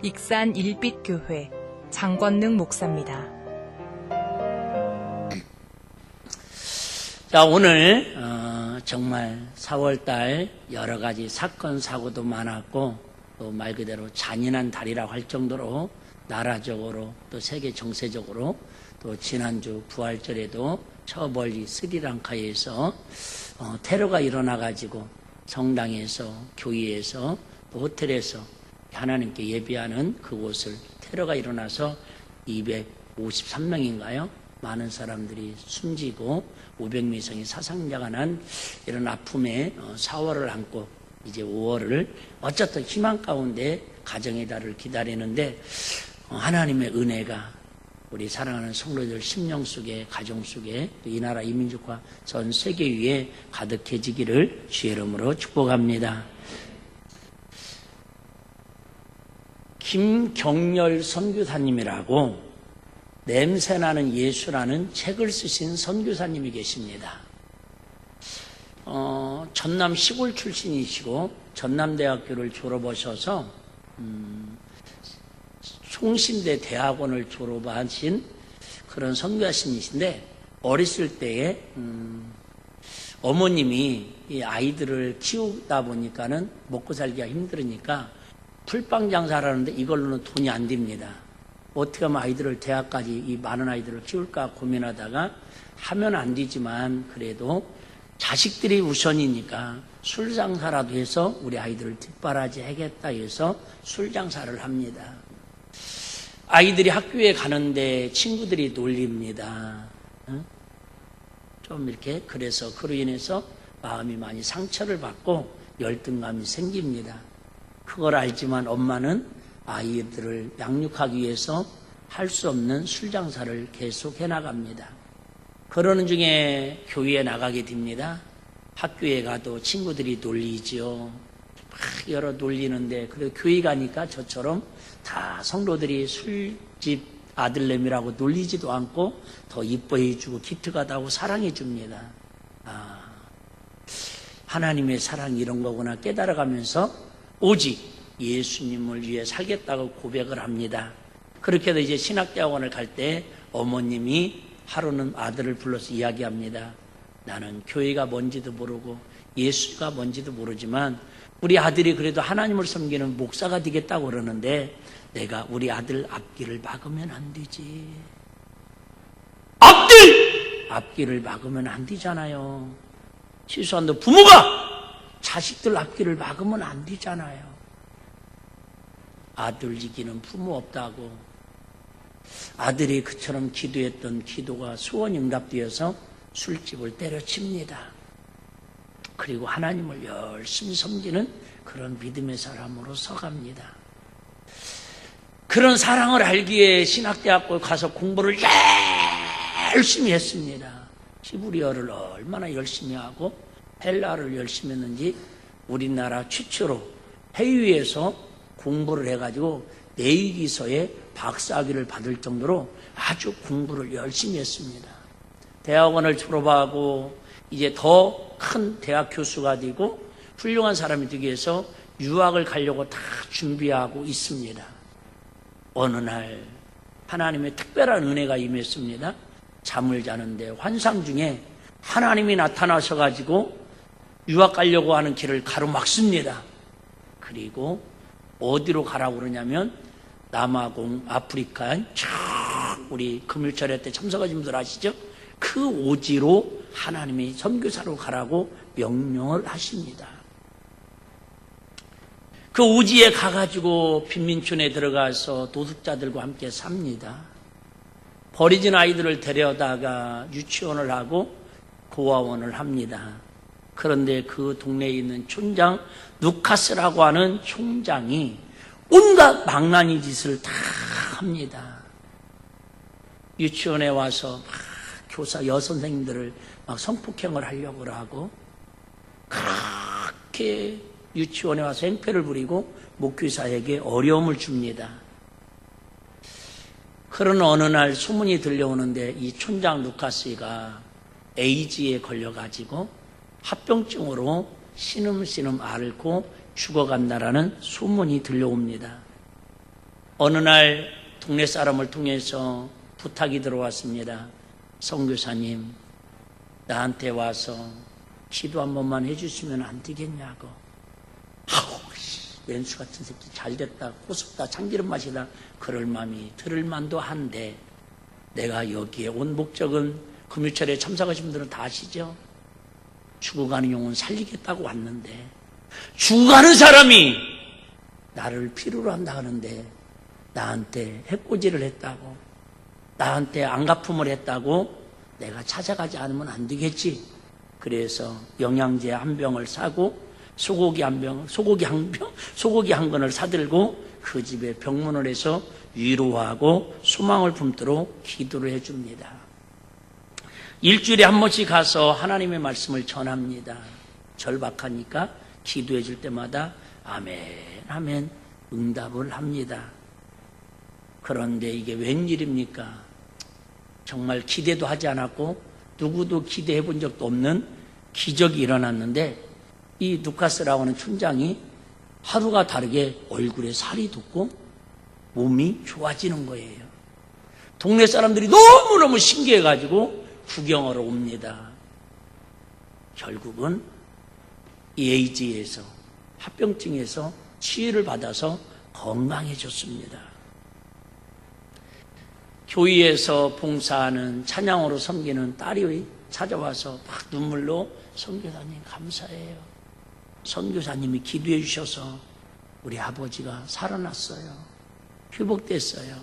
익산 일빛교회 장권능 목사입니다. 자, 오늘 정말 4월달 여러 가지 사건 사고도 많았고 또 말 그대로 잔인한 달이라고 할 정도로 나라적으로 또 세계 정세적으로 또 지난주 부활절에도 저 멀리 스리랑카에서 테러가 일어나가지고 성당에서 교회에서 또 호텔에서 하나님께 예배하는 그곳을 테러가 일어나서 253명인가요? 많은 사람들이 숨지고 500명 이상의 사상자가 난 이런 아픔에 4월을 안고 이제 5월을 어쨌든 희망 가운데 가정의 달을 기다리는데 하나님의 은혜가 우리 사랑하는 성도들 심령 속에 가정 속에 이 나라 이 민족과 전 세계 위에 가득해지기를 주의 이름으로 축복합니다. 김경렬 선교사님이라고 냄새나는 예수라는 책을 쓰신 선교사님이 계십니다. 전남 시골 출신이시고 전남대학교를 졸업하셔서 총신대 대학원을 졸업하신 그런 선교사님이신데 어렸을 때에 어머님이 이 아이들을 키우다 보니까는 먹고 살기가 힘들으니까 풀빵 장사를 하는데 이걸로는 돈이 안 됩니다. 어떻게 하면 아이들을 대학까지 이 많은 아이들을 키울까 고민하다가 하면 안 되지만 그래도 자식들이 우선이니까 술 장사라도 해서 우리 아이들을 뒷바라지 하겠다 해서 술 장사를 합니다. 아이들이 학교에 가는데 친구들이 놀립니다. 좀 이렇게 그래서 그로 인해서 마음이 많이 상처를 받고 열등감이 생깁니다. 그걸 알지만 엄마는 아이들을 양육하기 위해서 할 수 없는 술 장사를 계속 해나갑니다. 그러는 중에 교회에 나가게 됩니다. 학교에 가도 친구들이 놀리죠. 막 여러 놀리는데 그래도 교회 가니까 저처럼 다 성도들이 술집 아들내미라고 놀리지도 않고 더 이뻐해주고 기특하다고 사랑해줍니다. 하나님의 사랑이 이런 거구나 깨달아가면서 오직 예수님을 위해 살겠다고 고백을 합니다. 그렇게 해서 이제 신학대학원을 갈 때 어머님이 하루는 아들을 불러서 이야기합니다. 나는 교회가 뭔지도 모르고 예수가 뭔지도 모르지만 우리 아들이 그래도 하나님을 섬기는 목사가 되겠다고 그러는데 내가 우리 아들 앞길을 막으면 안 되지. 앞길을 막으면 안 되잖아요. 실수한다. 부모가 자식들 앞길을 막으면 안 되잖아요. 아들 이기는 부모 없다고. 아들이 그처럼 기도했던 기도가 소원 응답되어서 술집을 때려칩니다. 그리고 하나님을 열심히 섬기는 그런 믿음의 사람으로 서갑니다. 그런 사랑을 알기에 신학대학교 가서 공부를 열심히 했습니다. 히브리어를 얼마나 열심히 하고 헬라어를 열심히 했는지 우리나라 최초로 해외에서 공부를 해가지고 내위기서에 박사학위를 받을 정도로 아주 공부를 열심히 했습니다. 대학원을 졸업하고 이제 더 큰 대학 교수가 되고 훌륭한 사람이 되기 위해서 유학을 가려고 다 준비하고 있습니다. 어느 날 하나님의 특별한 은혜가 임했습니다. 잠을 자는데 환상 중에 하나님이 나타나셔가지고 유학 가려고 하는 길을 가로막습니다. 그리고 어디로 가라고 그러냐면 남아공 아프리카 우리 금요철회 때 참석하신 분들 아시죠? 그 오지로 하나님이 선교사로 가라고 명령을 하십니다. 그 오지에 가가지고 빈민촌에 들어가서 도둑자들과 함께 삽니다. 버려진 아이들을 데려다가 유치원을 하고 고아원을 합니다. 그런데 그 동네에 있는 촌장 누카스라고 하는 총장이 온갖 망나니 짓을 다 합니다. 유치원에 와서 막 교사 여선생님들을 막 성폭행을 하려고 하고 그렇게 유치원에 와서 행패를 부리고 목교사에게 어려움을 줍니다. 그런 어느 날 소문이 들려오는데 이 촌장 루카스가 에이즈에 걸려가지고 합병증으로 신음신음 앓고 죽어간다라는 소문이 들려옵니다. 어느 날 동네 사람을 통해서 부탁이 들어왔습니다. 선교사님, 나한테 와서 기도 한 번만 해주시면 안 되겠냐고. 아우, 왼수 같은 새끼 잘됐다, 고속다, 참기름 맛이다. 그럴 마음이 들을 만도 한데, 내가 여기에 온 목적은 금요철에 참석하신 분들은 다 아시죠? 죽어가는 영혼 살리겠다고 왔는데, 죽어가는 사람이 나를 필요로 한다 하는데, 나한테 해코지를 했다고, 나한테 안갚음을 했다고 내가 찾아가지 않으면 안 되겠지. 그래서 영양제 한 병을 사고 소고기 한 건을 사들고 그 집에 병문을 해서 위로하고 소망을 품도록 기도를 해줍니다. 일주일에 한 번씩 가서 하나님의 말씀을 전합니다. 절박하니까 기도해 줄 때마다 아멘 하면 응답을 합니다. 그런데 이게 웬일입니까? 정말 기대도 하지 않았고 누구도 기대해 본 적도 없는 기적이 일어났는데, 이 루카스라고 하는 촌장이 하루가 다르게 얼굴에 살이 돋고 몸이 좋아지는 거예요. 동네 사람들이 너무너무 신기해가지고 구경하러 옵니다. 결국은 이 에이즈에서, 합병증에서 치유를 받아서 건강해졌습니다. 교회에서 봉사하는, 찬양으로 섬기는 딸이 찾아와서 막 눈물로 선교사님 감사해요. 선교사님이 기도해 주셔서 우리 아버지가 살아났어요. 회복됐어요.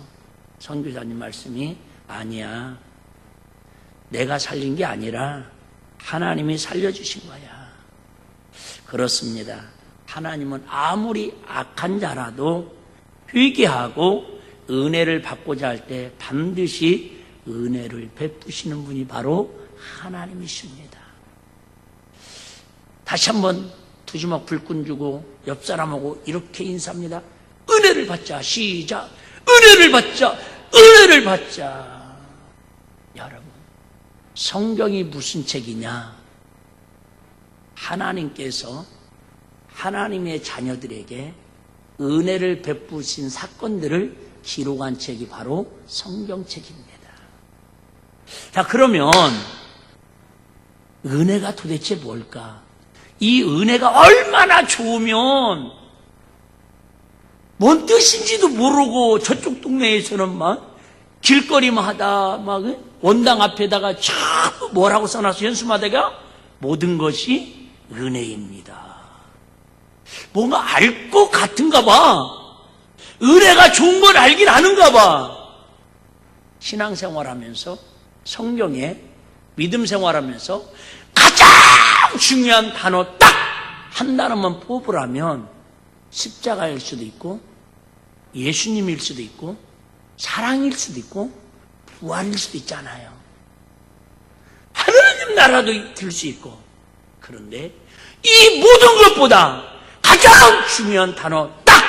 선교사님 말씀이 아니야. 내가 살린 게 아니라 하나님이 살려주신 거야. 그렇습니다. 하나님은 아무리 악한 자라도 회개하고 은혜를 받고자 할 때 반드시 은혜를 베푸시는 분이 바로 하나님이십니다. 다시 한번 두 주먹 불끈 주고 옆 사람하고 이렇게 인사합니다. 은혜를 받자. 시작. 은혜를 받자. 은혜를 받자. 여러분, 성경이 무슨 책이냐? 하나님께서 하나님의 자녀들에게 은혜를 베푸신 사건들을 기록한 책이 바로 성경책입니다. 자, 그러면 은혜가 도대체 뭘까? 이 은혜가 얼마나 좋으면 뭔 뜻인지도 모르고 저쪽 동네에서는 막 길거리마다 막 원당 앞에다가 자꾸 뭐라고 써놔서 현수마다가 모든 것이 은혜입니다. 뭔가 알 것 같은가 봐. 은혜가 좋은 걸 알긴 아는가 봐. 신앙생활하면서, 성경에 믿음 생활하면서 가장 중요한 단어 딱 한 단어만 뽑으라면 십자가일 수도 있고 예수님일 수도 있고 사랑일 수도 있고 부활일 수도 있잖아요. 하나님 나라도 들 수 있고. 그런데 이 모든 것보다 가장 중요한 단어 딱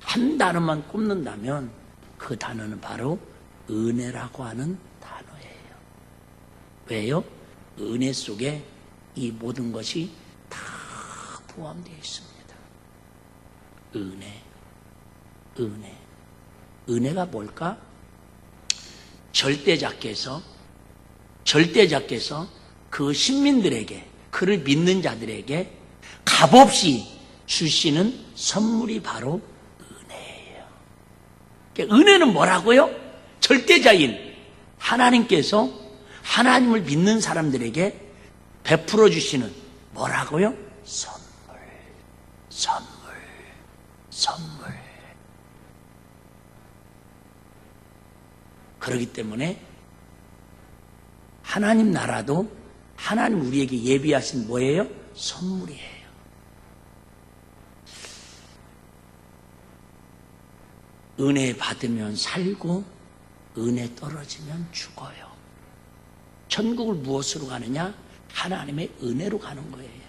한 단어만 꼽는다면 그 단어는 바로 은혜라고 하는 단어예요. 왜요? 은혜 속에 이 모든 것이 다 포함되어 있습니다. 은혜. 은혜가 뭘까? 절대자께서 그 신민들에게, 그를 믿는 자들에게 값없이 주시는 선물이 바로 은혜예요. 그러니까 은혜는 뭐라고요? 절대자인 하나님께서 하나님을 믿는 사람들에게 베풀어 주시는 뭐라고요? 선물. 그렇기 때문에 하나님 나라도 하나님 우리에게 예비하신 뭐예요? 선물이에요. 은혜 받으면 살고 은혜 떨어지면 죽어요. 천국을 무엇으로 가느냐? 하나님의 은혜로 가는 거예요.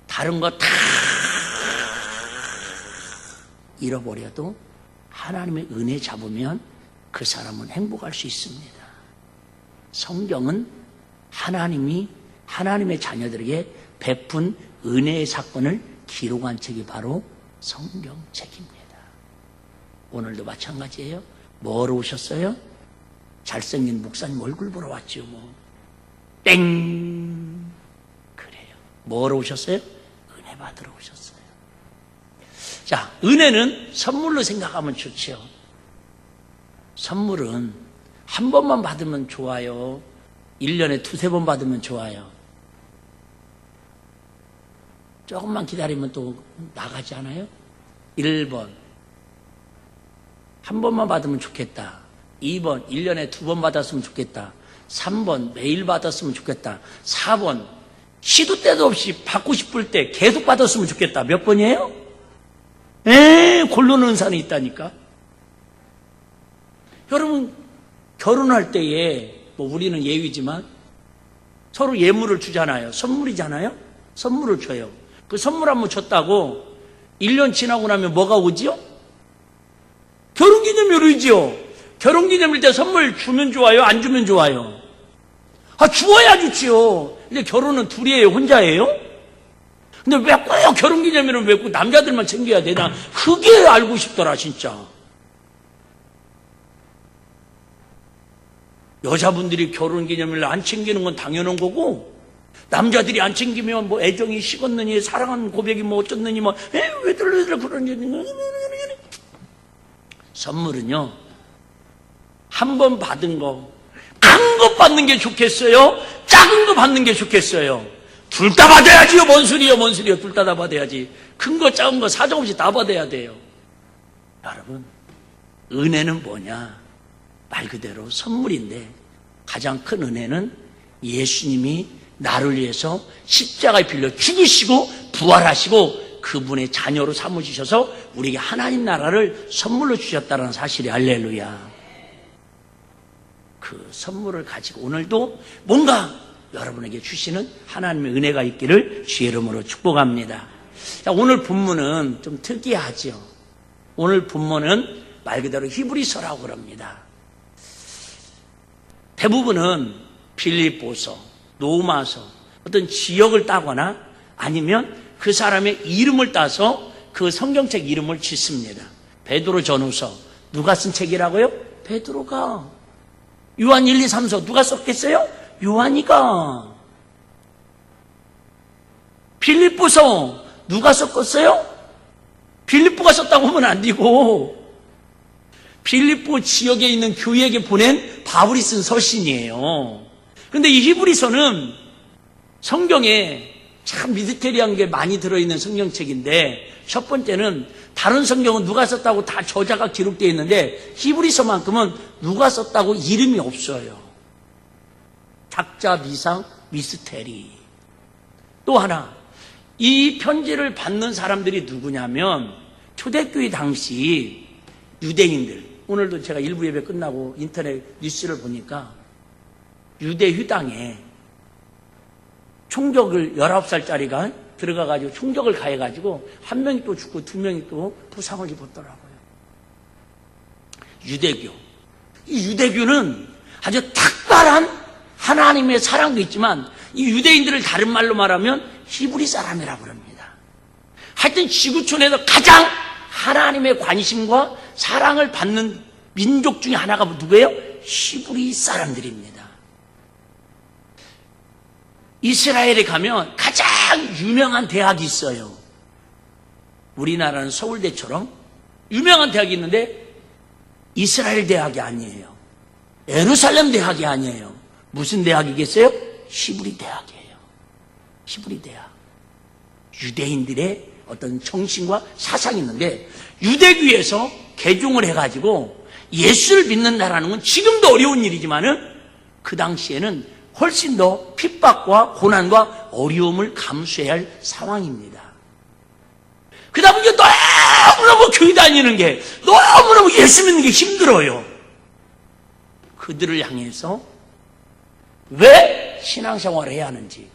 다른 거 다 잃어버려도 하나님의 은혜 잡으면 그 사람은 행복할 수 있습니다. 성경은 하나님이 하나님의 자녀들에게 베푼 은혜의 사건을 기록한 책이 바로 성경책입니다. 오늘도 마찬가지예요. 뭐로 오셨어요? 잘생긴 목사님 얼굴 보러 왔죠. 뭐. 땡. 그래요. 뭐로 오셨어요? 은혜 받으러 오셨어요. 자, 은혜는 선물로 생각하면 좋죠. 선물은 한 번만 받으면 좋아요. 1년에 두세 번 받으면 좋아요. 조금만 기다리면 또 나가지 않아요? 1번. 한 번만 받으면 좋겠다. 2번. 1년에 두 번 받았으면 좋겠다. 3번. 매일 받았으면 좋겠다. 4번. 시도 때도 없이 받고 싶을 때 계속 받았으면 좋겠다. 몇 번이에요? 골로 넣은 있다니까. 여러분, 결혼할 때에, 뭐 우리는 예의지만 서로 예물을 주잖아요. 선물이잖아요? 선물을 줘요. 그 선물 한번 줬다고 1년 지나고 나면 뭐가 오지요? 결혼기념일 오지요. 결혼기념일 때 선물 주면 좋아요? 안 주면 좋아요? 주어야 좋지요. 근데 결혼은 둘이에요? 혼자예요? 근데 왜 꼭 결혼기념일은 왜 꼭 남자들만 챙겨야 되나? 그게 알고 싶더라, 진짜. 여자분들이 결혼기념일 안 챙기는 건 당연한 거고, 남자들이 안 챙기면 뭐 애정이 식었느니, 사랑하는 고백이 뭐 어쩌느니, 뭐, 왜들 그러니. 선물은요, 한 번 받은 거, 큰 거 받는 게 좋겠어요? 작은 거 받는 게 좋겠어요? 둘 다 받아야지요. 뭔 소리요, 뭔 소리요. 둘 다 받아야지. 큰 거, 작은 거, 사정없이 다 받아야 돼요. 여러분, 은혜는 뭐냐? 말 그대로 선물인데, 가장 큰 은혜는 예수님이 나를 위해서 십자가에 빌려 죽으시고 부활하시고 그분의 자녀로 삼으시셔서 우리에게 하나님 나라를 선물로 주셨다는 사실이 할렐루야. 그 선물을 가지고 오늘도 뭔가 여러분에게 주시는 하나님의 은혜가 있기를 주의 이름으로 축복합니다. 자, 오늘 본문은 좀 특이하죠. 오늘 본문은 말 그대로 히브리서라고 그럽니다. 대부분은 빌립보서, 로마서, 어떤 지역을 따거나 아니면 그 사람의 이름을 따서 그 성경책 이름을 짓습니다. 베드로 전후서, 누가 쓴 책이라고요? 베드로가. 요한 1, 2, 3서 누가 썼겠어요? 요한이가. 빌립보서 누가 썼겠어요? 빌립보가 썼다고 하면 안 되고 빌립보 지역에 있는 교회에게 보낸 바울이 쓴 서신이에요. 그런데 이 히브리서는 성경에 참 미스테리한 게 많이 들어있는 성경책인데, 첫 번째는 다른 성경은 누가 썼다고 다 저자가 기록되어 있는데 히브리서만큼은 누가 썼다고 이름이 없어요. 작자 미상 미스테리. 또 하나, 이 편지를 받는 사람들이 누구냐면 초대교회 당시 유대인들, 오늘도 제가 일부 예배 끝나고 인터넷 뉴스를 보니까 유대휴당에 총격을 19살짜리가 들어가가지고 총격을 가해가지고 한 명이 또 죽고 두 명이 또 부상을 입었더라고요. 유대교. 이 유대교는 아주 특별한 하나님의 사랑도 있지만 이 유대인들을 다른 말로 말하면 히브리 사람이라고 합니다. 하여튼 지구촌에서 가장 하나님의 관심과 사랑을 받는 민족 중에 하나가 누구예요? 히브리 사람들입니다. 이스라엘에 가면 가장 유명한 대학이 있어요. 우리나라는 서울대처럼 유명한 대학이 있는데 이스라엘 대학이 아니에요. 예루살렘 대학이 아니에요. 무슨 대학이겠어요? 히브리 대학이에요. 히브리 대학. 유대인들의 어떤 정신과 사상이 있는데 유대교에서 개종을 해가지고 예수를 믿는다라는 건 지금도 어려운 일이지만은 그 당시에는 훨씬 더 핍박과 고난과 어려움을 감수해야 할 상황입니다. 그러다 보니까 너무너무 교회 다니는 게, 너무너무 예수 믿는 게 힘들어요. 그들을 향해서 왜 신앙생활을 해야 하는지,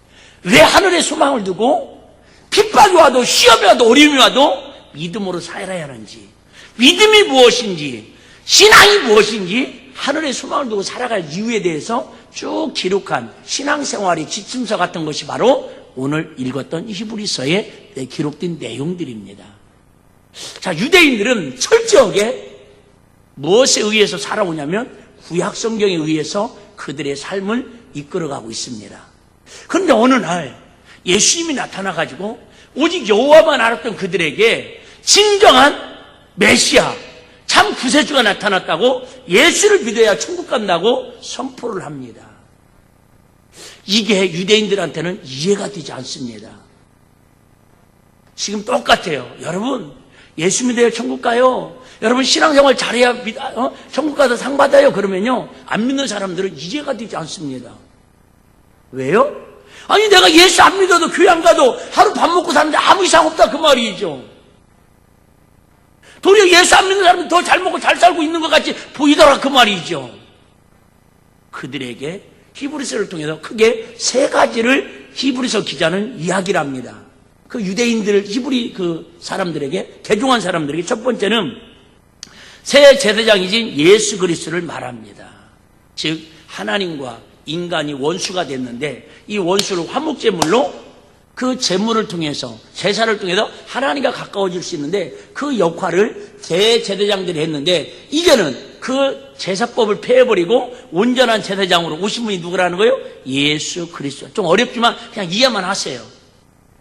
왜 하늘에 소망을 두고 핍박이 와도 시험이 와도 어려움이 와도 믿음으로 살아야 하는지, 믿음이 무엇인지, 신앙이 무엇인지 하늘에 소망을 두고 살아갈 이유에 대해서 쭉 기록한 신앙생활의 지침서 같은 것이 바로 오늘 읽었던 히브리서에 기록된 내용들입니다. 자, 유대인들은 철저하게 무엇에 의해서 살아오냐면 구약 성경에 의해서 그들의 삶을 이끌어가고 있습니다. 그런데 어느 날 예수님이 나타나가지고 오직 여호와만 알았던 그들에게 진정한 메시아, 참 구세주가 나타났다고 예수를 믿어야 천국 간다고 선포를 합니다. 이게 유대인들한테는 이해가 되지 않습니다. 지금 똑같아요. 여러분, 예수 믿어야 천국 가요. 여러분, 신앙생활 잘해야 천국 가서 상 받아요. 그러면요, 안 믿는 사람들은 이해가 되지 않습니다. 왜요? 아니, 내가 예수 안 믿어도 교회 안 가도 하루 밥 먹고 사는데 아무 이상 없다 그 말이죠. 도리어 예수 안 믿는 사람은 더 잘 먹고 잘 살고 있는 것 같이 보이더라 그 말이죠. 그들에게 히브리서를 통해서 크게 세 가지를 히브리서 기자는 이야기를 합니다. 그 유대인들, 히브리 그 사람들에게, 개종한 사람들에게 첫 번째는 새 제사장이신 예수 그리스도를 말합니다. 즉 하나님과 인간이 원수가 됐는데 이 원수를 화목제물로 그 제물을 통해서, 제사를 통해서 하나님과 가까워질 수 있는데 그 역할을 대제사장들이 했는데 이제는 그 제사법을 폐해버리고 온전한 제사장으로 오신 분이 누구라는 거예요? 예수 그리스도. 좀 어렵지만 그냥 이해만 하세요.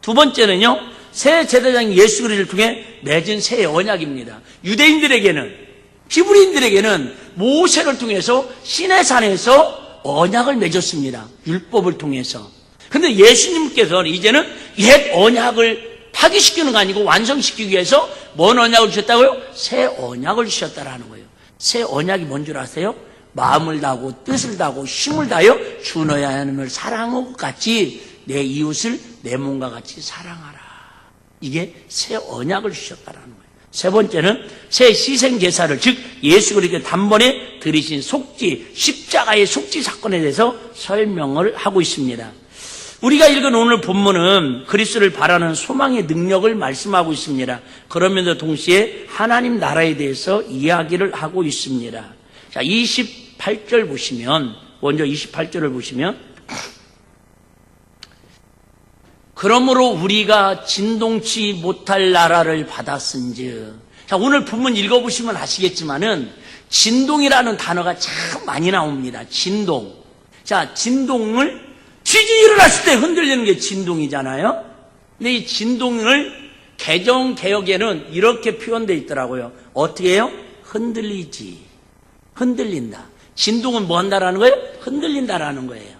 두 번째는요, 새 제사장 예수 그리스도를 통해 맺은 새 언약입니다. 유대인들에게는, 히브리인들에게는 모세를 통해서 시내산에서 언약을 맺었습니다. 율법을 통해서. 근데 예수님께서는 이제는 옛 언약을 파기시키는 거 아니고 완성시키기 위해서 뭔 언약을 주셨다고요? 새 언약을 주셨다라는 거예요. 새 언약이 뭔 줄 아세요? 마음을 다하고 뜻을 다하고 힘을 다하여 주 너의 하나님을 사랑하는 것 같이 내 이웃을 내 몸과 같이 사랑하라. 이게 새 언약을 주셨다라는 거예요. 세 번째는 새 희생제사를, 즉 예수 그리스도 단번에 들이신 속죄, 십자가의 속죄 사건에 대해서 설명을 하고 있습니다. 우리가 읽은 오늘 본문은 그리스도를 바라는 소망의 능력을 말씀하고 있습니다. 그러면서 동시에 하나님 나라에 대해서 이야기를 하고 있습니다. 자, 28절 보시면, 먼저 28절을 보시면, 그러므로 우리가 진동치 못할 나라를 받았은즉. 자, 오늘 본문 읽어보시면 아시겠지만은 진동이라는 단어가 참 많이 나옵니다. 진동. 자, 진동을 지진이 일어났을 때 흔들리는 게 진동이잖아요. 근데 이 진동을 개정 개혁에는 이렇게 표현되어 있더라고요. 어떻게 해요? 흔들리지. 흔들린다. 진동은 뭐 한다라는 거예요? 흔들린다라는 거예요.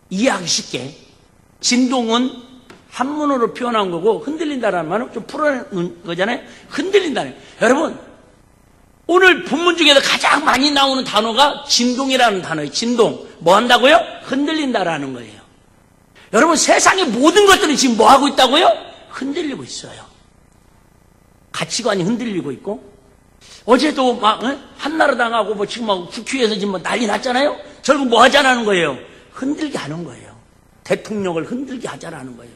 이해하기 쉽게. 진동은 한문으로 표현한 거고 흔들린다라는 말은 좀 풀어내는 거잖아요. 흔들린다는 거예요. 여러분, 오늘 본문 중에서 가장 많이 나오는 단어가 진동이라는 단어예요. 진동. 뭐 한다고요? 흔들린다라는 거예요. 여러분, 세상의 모든 것들은 지금 뭐 하고 있다고요? 흔들리고 있어요. 가치관이 흔들리고 있고, 어제도 막 한나라당하고 뭐 지금 막 국회에서 지금 뭐 난리 났잖아요. 결국 뭐 하자라는 거예요? 흔들게 하는 거예요. 대통령을 흔들게 하자라는 거예요.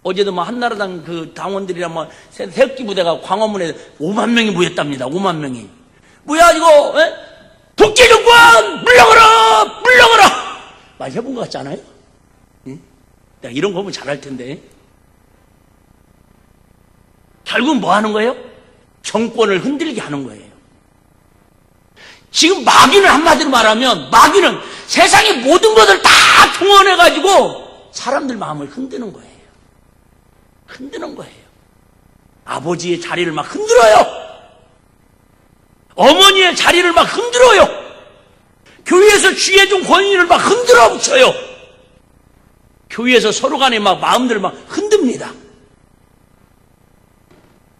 어제도 뭐 한나라당 그 당원들이랑 뭐 새끼 부대가 광화문에 5만 명이 모였답니다. 5만 명이. 뭐야 이거? 독재 정권 물러가라! 물러가라! 많이 해본 것 같지 않아요? 내가 이런 거 보면 잘할 텐데. 결국은 뭐 하는 거예요? 정권을 흔들게 하는 거예요. 지금 마귀는 한마디로 말하면 마귀는 세상의 모든 것을 다 동원해가지고 사람들 마음을 흔드는 거예요. 흔드는 거예요. 아버지의 자리를 막 흔들어요. 어머니의 자리를 막 흔들어요. 교회에서 쥐해준 권위를 막 흔들어 붙여요. 교회에서 서로 간에 막 마음들을 막 흔듭니다.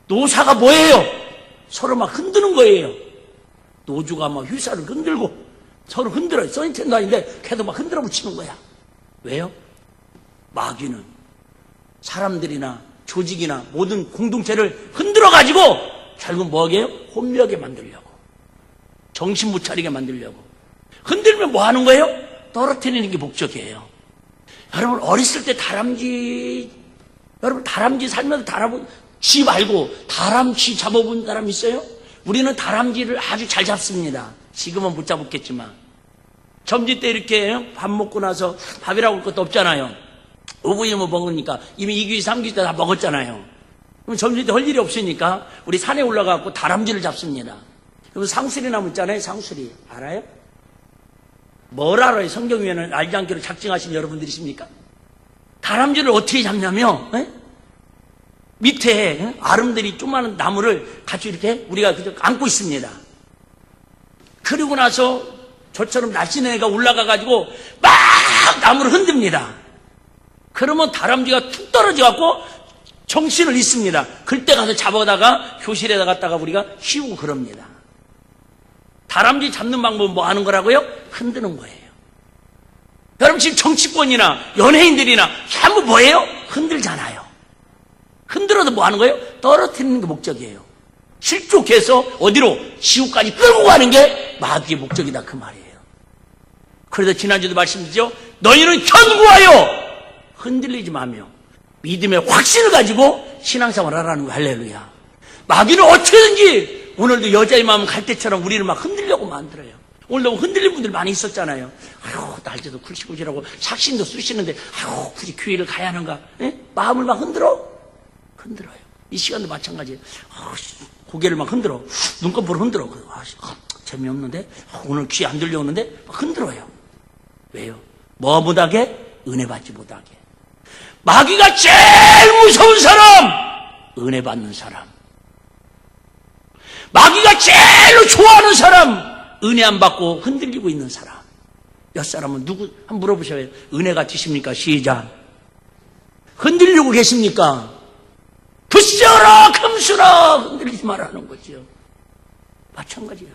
노사가 뭐예요? 서로 막 흔드는 거예요. 노주가 막 휘사를 흔들고 서로 흔들어요. 써니텐도 아닌데 계속 막 흔들어 붙이는 거야. 왜요? 마귀는 사람들이나 조직이나 모든 공동체를 흔들어가지고 결국 뭐하게 해요? 혼미하게 만들려고. 정신 못 차리게 만들려고. 흔들면 뭐 하는 거예요? 떨어뜨리는 게 목적이에요. 여러분, 어렸을 때 여러분 다람쥐 살면서 쥐 말고 다람쥐 잡아본 사람 있어요? 우리는 다람쥐를 아주 잘 잡습니다. 지금은 못 잡았겠지만. 점심 때 이렇게 밥 먹고 나서 밥이라고 할 것도 없잖아요. 어부이 뭐 먹으니까 이미 2귀, 3귀 때 다 먹었잖아요. 그럼 점심 때 할 일이 없으니까 우리 산에 올라가고 다람쥐를 잡습니다. 여러분 상수리 나무 있잖아요. 상수리 알아요? 뭘 알아요? 성경 위에는 알지 않기로 작정하신 여러분들이십니까? 다람쥐를 어떻게 잡냐면 밑에 아름들이 조그마한 나무를 같이 이렇게 우리가 그저 안고 있습니다. 그리고 나서 저처럼 날씬한 애가 올라가가지고 막 나무를 흔듭니다. 그러면 다람쥐가 툭 떨어져갖고 정신을 잃습니다. 그때 가서 잡아다가 교실에다 갖다가 우리가 키우고 그럽니다. 다람쥐 잡는 방법은 뭐 하는 거라고요? 흔드는 거예요. 여러분 지금 정치권이나 연예인들이나 전부 뭐예요? 흔들잖아요. 흔들어도 뭐 하는 거예요? 떨어뜨리는 게 목적이에요. 실족해서 어디로? 지옥까지 끌고 가는 게 마귀의 목적이다 그 말이에요. 그래서 지난주도 말씀드렸죠. 너희는 견고하여 흔들리지 마며 믿음의 확신을 가지고 신앙생활을 하라는 거예요. 할렐루야. 마귀는 어떻게든지 오늘도 여자의 마음 갈 때처럼 우리를 막 흔들려고 만들어요. 오늘도 흔들린 분들 많이 있었잖아요. 아유, 날짜도 굴시굴시라고 삭신도 쑤시는데 아유, 굳이 교회를 가야 하는가? 마음을 막 흔들어요. 이 시간도 마찬가지예요. 고개를 막 흔들어. 눈꺼풀을 흔들어. 재미없는데? 오늘 귀 안 들려오는데? 막 흔들어요. 왜요? 뭐 못하게? 은혜 받지 못하게. 마귀가 제일 무서운 사람! 은혜 받는 사람. 마귀가 제일 좋아하는 사람! 은혜 안 받고 흔들리고 있는 사람. 몇 사람은 누구? 한번 물어보셔요. 은혜가 되십니까? 시작. 흔들리고 계십니까? 부스러라 금수라 흔들리지 말라는 거죠. 마찬가지예요.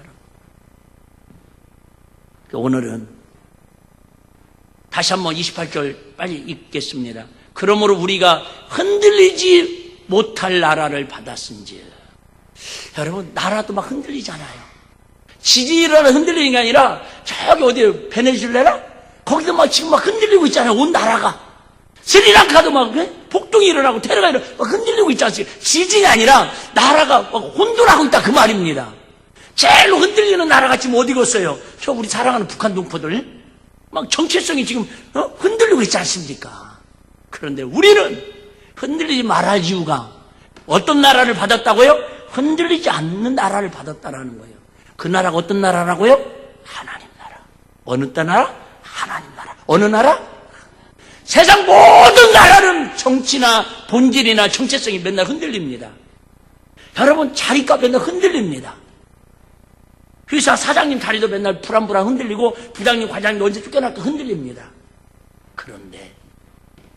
오늘은 다시 한번 28절 빨리 읽겠습니다. 그러므로 우리가 흔들리지 못할 나라를 받았은지. 여러분 나라도 막 흔들리잖아요. 지진이 일어나 흔들리는 게 아니라 저기 어디 베네수엘라 거기도 막 지금 막 흔들리고 있잖아요. 온 나라가. 스리랑카도 막 폭동이 일어나고 테러가 일어나고 막 흔들리고 있지 않습니까? 지진이 아니라 나라가 막 혼돈하고 있다 그 말입니다. 제일 흔들리는 나라가 지금 어디겠어요? 저 우리 사랑하는 북한 동포들 막 정체성이 지금 흔들리고 있지 않습니까? 그런데 우리는 흔들리지 말할 이유가 어떤 나라를 받았다고요? 흔들리지 않는 나라를 받았다라는 거예요. 그 나라가 어떤 나라라고요? 하나님 나라. 어느 나라? 하나님 나라. 어느 나라? 세상 모든 나라는 정치나 본질이나 정체성이 맨날 흔들립니다. 여러분 자리가 맨날 흔들립니다. 회사 사장님 자리도 맨날 불안불안 흔들리고 부장님 과장님 언제 쫓겨날까 흔들립니다. 그런데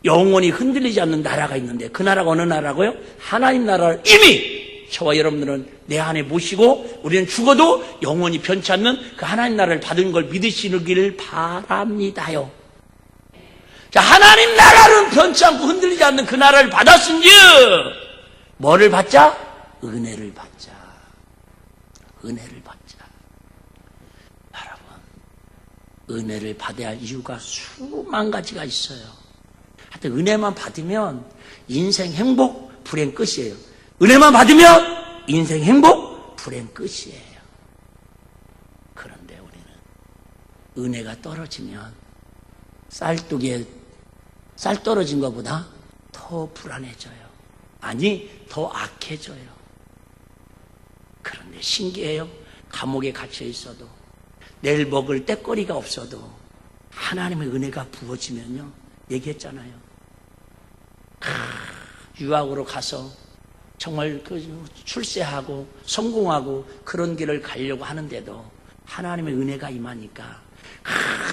영원히 흔들리지 않는 나라가 있는데 그 나라가 어느 나라고요? 하나님 나라를 이미 저와 여러분들은 내 안에 모시고 우리는 죽어도 영원히 변치 않는 그 하나님 나라를 받은 걸 믿으시길 바랍니다요. 자, 하나님 나라는 변치 않고 흔들리지 않는 그 나라를 받았은즉 뭐를 받자? 은혜를 받자. 은혜를 받자. 여러분, 은혜를 받아야 할 이유가 수만 가지가 있어요. 하여튼 은혜만 받으면 인생 행복, 불행 끝이에요. 은혜만 받으면 인생 행복, 불행 끝이에요. 그런데 우리는 은혜가 떨어지면 쌀독에 쌀 떨어진 것보다 더 불안해져요. 아니, 더 악해져요. 그런데 신기해요. 감옥에 갇혀 있어도 내일 먹을 떼거리가 없어도 하나님의 은혜가 부어지면요. 얘기했잖아요. 유학으로 가서 정말 출세하고 성공하고 그런 길을 가려고 하는데도 하나님의 은혜가 임하니까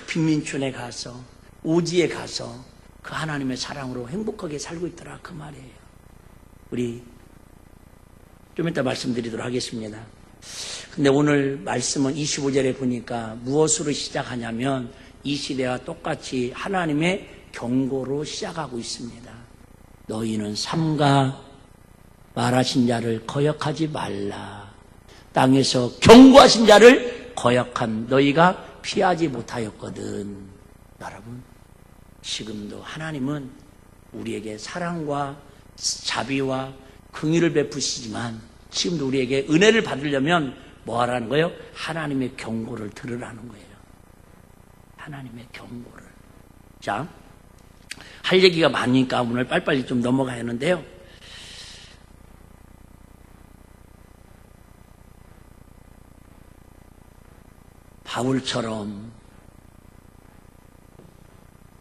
빈민촌에 가서 오지에 가서 그 하나님의 사랑으로 행복하게 살고 있더라 그 말이에요. 우리 좀 이따 말씀드리도록 하겠습니다. 근데 오늘 말씀은 25절에 보니까 무엇으로 시작하냐면 이 시대와 똑같이 하나님의 경고로 시작하고 있습니다. 너희는 삼가 말하신 자를 거역하지 말라. 땅에서 경고하신 자를 거역한 너희가 피하지 못하였거든. 여러분, 지금도 하나님은 우리에게 사랑과 자비와 긍휼을 베푸시지만 지금도 우리에게 은혜를 받으려면 뭐 하라는 거예요? 하나님의 경고를 들으라는 거예요. 하나님의 경고를. 자, 할 얘기가 많으니까 오늘 빨리빨리 좀 넘어가야 하는데요. 바울처럼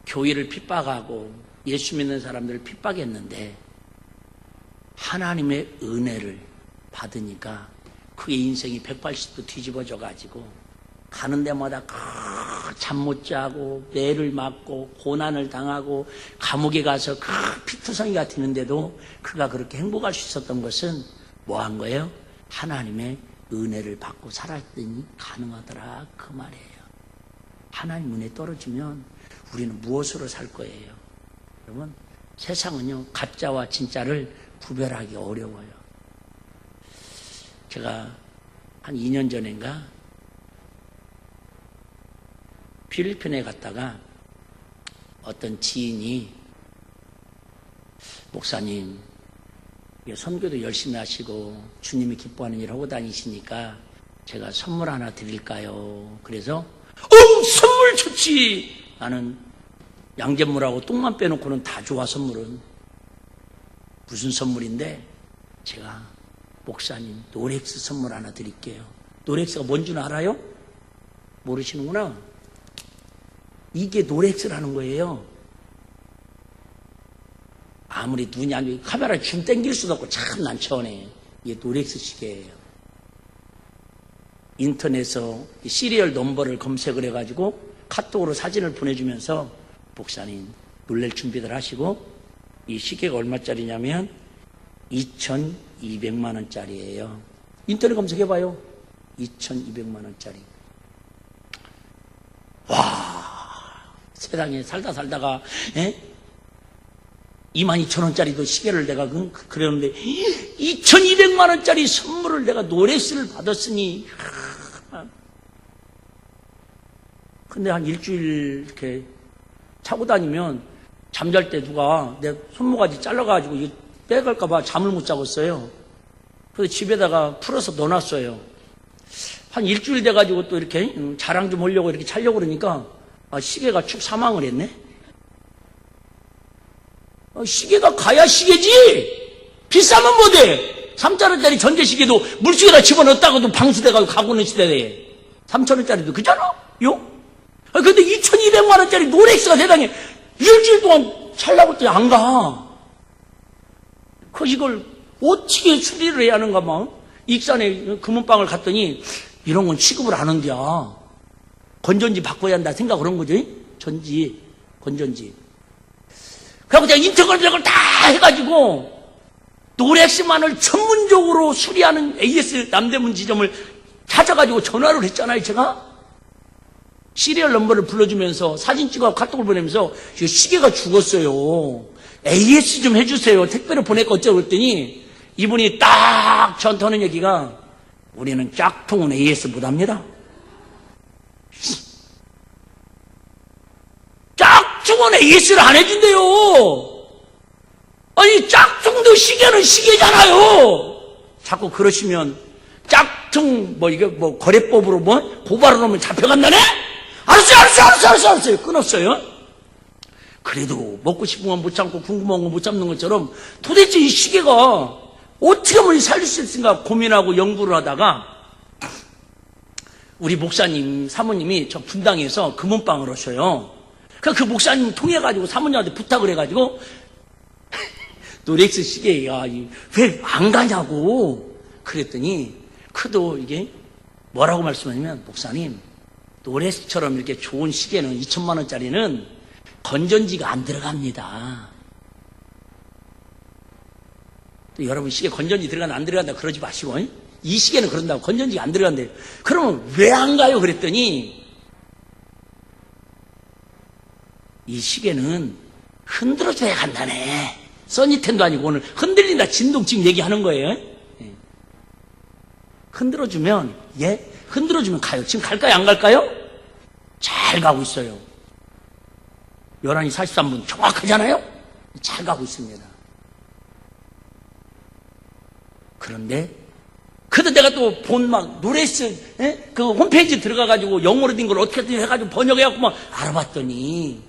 교회를 핍박하고 예수 믿는 사람들을 핍박했는데 하나님의 은혜를 받으니까 그의 인생이 180도 뒤집어져 가지고 가는 데마다 잠 못 자고 매를 맞고 고난을 당하고 감옥에 가서 피투성이가 튀는데도 그가 그렇게 행복할 수 있었던 것은 뭐 한 거예요? 하나님의 은혜를 받고 살았더니 가능하더라 그 말이에요. 하나님 은혜 떨어지면 우리는 무엇으로 살 거예요? 여러분, 세상은요 가짜와 진짜를 구별하기 어려워요. 제가 한 2년 전인가 필리핀에 갔다가 어떤 지인이 목사님 선교도 열심히 하시고 주님이 기뻐하는 일 하고 다니시니까 제가 선물 하나 드릴까요? 그래서 선물 좋지. 나는 양잿물하고 똥만 빼놓고는 다 좋아. 선물은 무슨 선물인데 제가 목사님 노렉스 선물 하나 드릴게요. 노렉스가 뭔지는 알아요? 모르시는구나. 이게 노렉스라는 거예요. 아무리 눈이 안 좋고 카메라에 줌 땡길 수도 없고 참 난처하네. 이게 노렉스 시계예요. 인터넷에서 시리얼 넘버를 검색을 해가지고 카톡으로 사진을 보내주면서 목사님 놀랄 준비들 하시고 이 시계가 얼마짜리냐면 2,200만 원짜리예요. 인터넷 검색해봐요. 2,200만 원짜리. 와, 세상에 살다가 22,000원짜리도 시계를 내가 그랬는데 2,200만 원짜리 선물을 내가 노렉스를 받았으니 근데 한 일주일 이렇게 차고 다니면 잠잘 때 누가 내 손모가지 잘라가지고 이거 빼갈까봐 잠을 못 자겠어요. 그래서 집에다가 풀어서 넣어놨어요. 한 일주일 돼가지고 또 이렇게 자랑 좀 하려고 이렇게 차려고 그러니까 시계가 축 사망을 했네. 시계가 가야 시계지. 비싸면 뭐돼. 3,000원짜리 전자시계도 물속에다 집어넣었다가도 방수돼가지고 가고는 시대에 3,000원짜리도 그잖아. 요? 근데 2,200만 원짜리 노렉스가 세상에 일주일 동안 살라고 했더니 안 가. 이걸 어떻게 수리를 해야 하는가 막. 익산에 금은방을 갔더니 이런 건 취급을 안 한대야. 건전지 바꿔야 한다 생각 그런 거지. 건전지. 그래서 제가 인터넷을 다 해가지고 노렉스만을 전문적으로 수리하는 AS 남대문 지점을 찾아가지고 전화를 했잖아요. 제가 시리얼 넘버를 불러주면서 사진 찍어 카톡을 보내면서 시계가 죽었어요. AS 좀 해주세요. 택배로 보낼까 어쩌고 그랬더니 이분이 딱 저한테 하는 얘기가 우리는 짝퉁은 AS 못합니다. 짝퉁은 AS를 안 해준대요. 아니 짝퉁도 시계는 시계잖아요. 자꾸 그러시면 짝퉁 이게 거래법으로 고발을 하면 잡혀간다네? 알았어요. 끊었어요. 그래도 먹고 싶은 건 못 참고 궁금한 건 못 참는 것처럼 도대체 이 시계가 어떻게 하면 살릴 수 있을까 고민하고 연구를 하다가 우리 목사님 사모님이 저 분당에서 금은방을 하셔요. 그 목사님 통해가지고 사모님한테 부탁을 해가지고 노렉스 시계가 왜 안 가냐고 그랬더니 그도 이게 뭐라고 말씀하냐면 목사님 노렉스처럼 이렇게 좋은 시계는 2,000만 원짜리는 건전지가 안 들어갑니다. 또 여러분 시계 건전지 들어간다 안 들어간다 그러지 마시고 이 시계는 그런다고 건전지가 안 들어간대요. 그러면 왜 안 가요? 그랬더니 이 시계는 흔들어줘야 간다네. 써니텐도 아니고 오늘 흔들린다 진동 지금 얘기하는 거예요. 흔들어주면 흔들어주면 가요. 지금 갈까요? 안 갈까요? 잘 가고 있어요. 11시 43분 정확하잖아요? 잘 가고 있습니다. 그런데 그래도 내가 또 본 노렉스 그 홈페이지 들어가가지고 영어로 된 걸 어떻게든 해가지고 번역해갖고 알아봤더니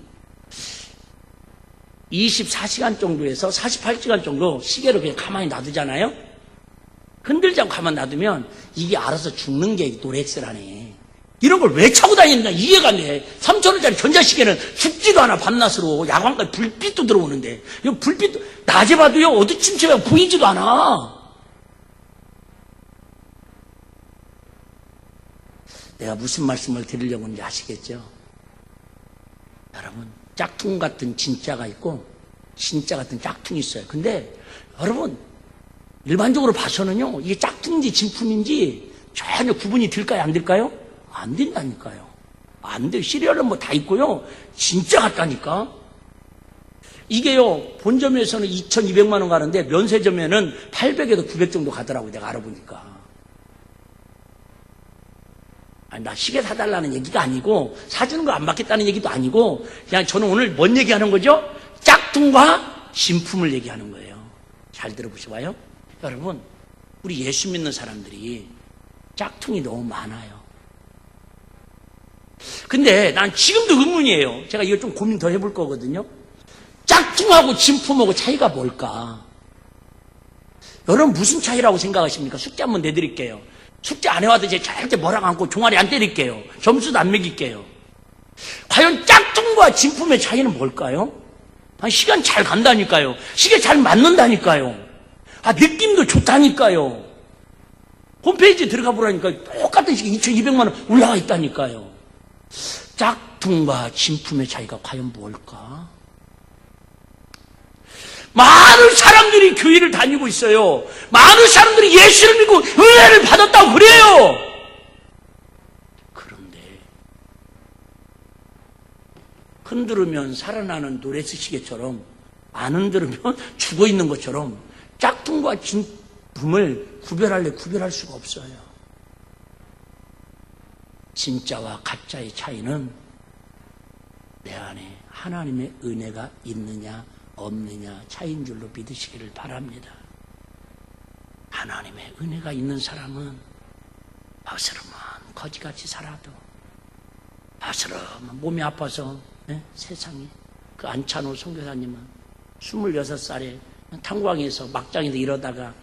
24시간 정도에서 48시간 정도 시계를 그냥 가만히 놔두잖아요. 흔들지 않고 가만히 놔두면 이게 알아서 죽는 게 노렉스라네. 이런 걸 왜 차고 다니는가 이해가 안 돼. 3,000원짜리 전자시계는 죽지도 않아. 밤낮으로 야광까지 불빛도 들어오는데 이 불빛도 낮에 봐도요 어두침침하고 보이지도 않아. 내가 무슨 말씀을 드리려고 하는지 아시겠죠? 여러분, 짝퉁 같은 진짜가 있고 진짜 같은 짝퉁이 있어요. 근데 여러분, 일반적으로 봐서는요, 이게 짝퉁인지 진품인지 전혀 구분이 될까요? 안 될까요? 안 된다니까요. 안 돼요. 시리얼은 뭐 다 있고요. 진짜 같다니까. 이게요, 본점에서는 2,200만 원 가는데 면세점에는 800에서 900 정도 가더라고요. 내가 알아보니까. 아니, 나 시계 사달라는 얘기가 아니고 사주는 거 안 받겠다는 얘기도 아니고 그냥 저는 오늘 뭔 얘기하는 거죠? 짝퉁과 진품을 얘기하는 거예요. 잘 들어보셔봐요. 여러분, 우리 예수 믿는 사람들이 짝퉁이 너무 많아요. 근데 난 지금도 의문이에요. 제가 이거 좀 고민 더 해볼 거거든요. 짝퉁하고 진품하고 차이가 뭘까? 여러분 무슨 차이라고 생각하십니까? 숙제 한번 내드릴게요. 숙제 안 해와도 제 절대 뭐라고 않고 종아리 안 때릴게요. 점수도 안 매길게요. 과연 짝퉁과 진품의 차이는 뭘까요? 시간 잘 간다니까요. 시계 잘 맞는다니까요. 느낌도 좋다니까요. 홈페이지 들어가 보라니까 똑같은 시계 2,200만 원 올라와 있다니까요. 짝퉁과 진품의 차이가 과연 뭘까? 많은 사람들이 교회를 다니고 있어요. 많은 사람들이 예수를 믿고 은혜를 받았다고 그래요. 그런데 흔들으면 살아나는 노레스 시계처럼 안 흔들으면 죽어 있는 것처럼 짝퉁과 진품을 구별할 수가 없어요. 진짜와 가짜의 차이는 내 안에 하나님의 은혜가 있느냐 없느냐 차이인 줄로 믿으시기를 바랍니다. 하나님의 은혜가 있는 사람은 어스름한 거지같이 살아도 어스름한 몸이 아파서 세상에 그 안찬호 선교사님은 26살에 탄광에서 막장에서 이러다가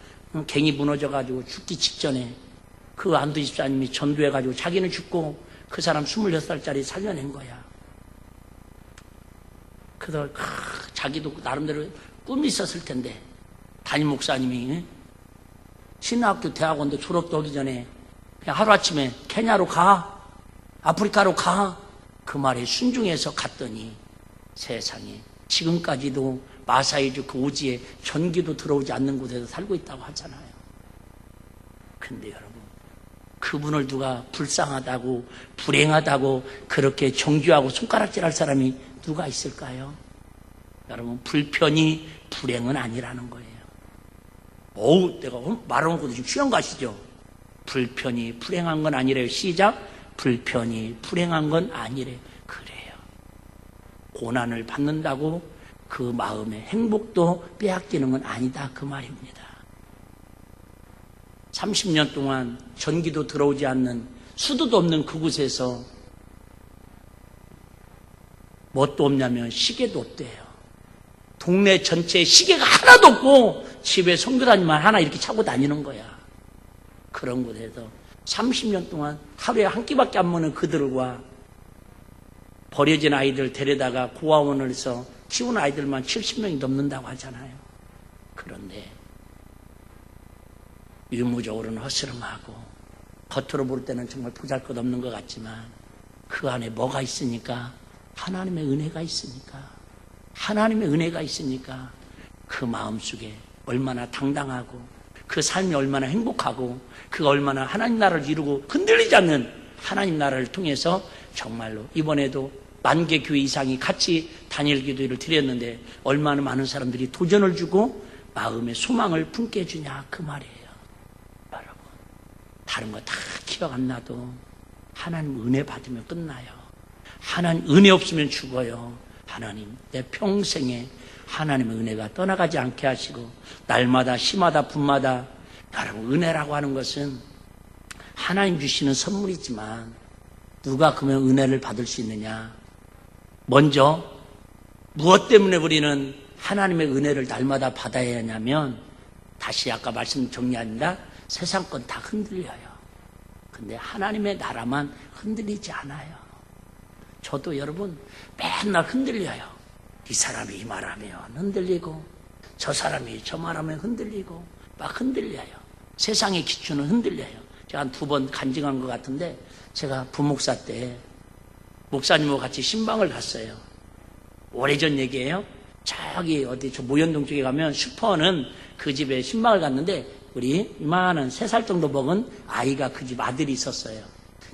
갱이 무너져가지고 죽기 직전에 그 안두 집사님이 전도해가지고 자기는 죽고 그 사람 26살짜리 살려낸 거야. 그래서 자기도 나름대로 꿈이 있었을 텐데 담임 목사님이 신학교 대학원도 졸업도 하기 전에 그냥 하루아침에 케냐로 가, 아프리카로 가, 그 말에 순종해서 갔더니 세상에 지금까지도 마사이주 그 오지에 전기도 들어오지 않는 곳에서 살고 있다고 하잖아요. 근데 여러분, 그분을 누가 불쌍하다고 불행하다고 그렇게 정죄하고 손가락질할 사람이 누가 있을까요? 여러분, 불편이 불행은 아니라는 거예요. 내가 말하는 것도 지금 쉬운 거 아시죠? 불편이 불행한 건 아니래요. 시작. 불편이 불행한 건 아니래. 그래요. 고난을 받는다고 그 마음의 행복도 빼앗기는 건 아니다. 그 말입니다. 30년 동안 전기도 들어오지 않는 수도도 없는 그곳에서 뭣도 없냐면 시계도 없대요. 동네 전체에 시계가 하나도 없고 집에 선교사님만 하나 이렇게 차고 다니는 거야. 그런 곳에서 30년 동안 하루에 한 끼밖에 안 먹는 그들과 버려진 아이들 데려다가 고아원에서 키우는 아이들만 70명이 넘는다고 하잖아요. 그런데 유무적으로는 허스름하고 겉으로 볼 때는 정말 보잘것없는 것 같지만 그 안에 뭐가 있으니까? 하나님의 은혜가 있으니까, 하나님의 은혜가 있으니까 그 마음속에 얼마나 당당하고 그 삶이 얼마나 행복하고 그가 얼마나 하나님 나라를 이루고 흔들리지 않는 하나님 나라를 통해서 정말로 이번에도 10,000개 교회 이상이 같이 단일 기도회를 드렸는데 얼마나 많은 사람들이 도전을 주고 마음의 소망을 품게 해주냐 그 말이에요. 여러분, 다른 거 다 기억 안 나도 하나님 은혜 받으면 끝나요. 하나님 은혜 없으면 죽어요. 하나님 내 평생에 하나님의 은혜가 떠나가지 않게 하시고 날마다 시마다 분마다 여러분 은혜라고 하는 것은 하나님 주시는 선물이지만 누가 그러면 은혜를 받을 수 있느냐? 먼저 무엇 때문에 우리는 하나님의 은혜를 날마다 받아야 하냐면 다시 아까 말씀 정리합니다. 세상 건 다 흔들려요. 근데 하나님의 나라만 흔들리지 않아요. 저도 여러분 맨날 흔들려요. 이 사람이 이 말하면 흔들리고 저 사람이 저 말하면 흔들리고 막 흔들려요. 세상의 기초는 흔들려요. 제가 한 2번 간증한 것 같은데 제가 부목사 때 목사님하고 같이 신방을 갔어요. 오래전 얘기예요. 저기 어디 저 모현동 쪽에 가면 슈퍼는 그 집에 신방을 갔는데 우리 이만한 3살 정도 먹은 아이가 그 집 아들이 있었어요.